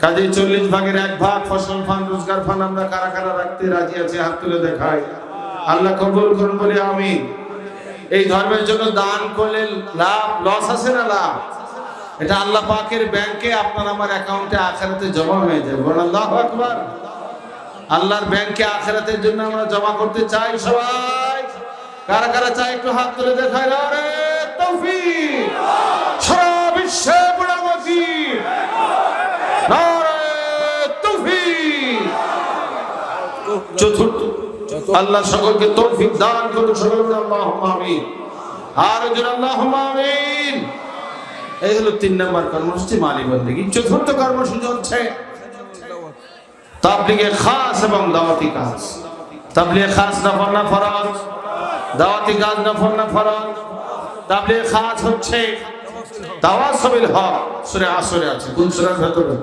কাজে 40 ভাগের 1 ভাগ ফসল ফান্ড, রোজগার ফান্ড আমরা কারা কারা রাখতে রাজি আছি? হাত তুলে দেখাই। আল্লাহ কবুল করুন বলি আমিন। এই ধর্মের জন্য দান করলে লাভ লস আছে না লাভ? এটা আল্লাহ পাকের ব্যাংকে আপনার আমার অ্যাকাউন্টে আখিরাতে জমা হয়ে যাবে। বলেন আল্লাহু আকবার। আল্লাহর ব্যাংকে আখিরাতের জন্য আমরা জমা করতে চাই সবাই। কারা কারা চাই একটু হাত তুলে দেখাই। আরে তৌফিক সারা বিশ্বে বুড়ামতি নারে তৌফিক। চতুর্থ আল্লাহ সকলকে তৌফিক দান করুন। সকলে আল্লাহুম্মা আমিন। আর জোরে আল্লাহুম্মা আমিন। এই হলো 3 নম্বর কর্মসূচি মালি বন্দেগী। চতুর্থ কর্মসূচি হচ্ছে তাবলীগে খাস এবং দাওয়াতি কাজ। তাবলীগে খাস নফল না ফরজ, দাওয়াতি কাজ নফল না ফরজ। তাবলীগে খাস হচ্ছে তাওয়াসুবিল হক, সূরা আসরে আছে। কোন সূরার ভেতরে?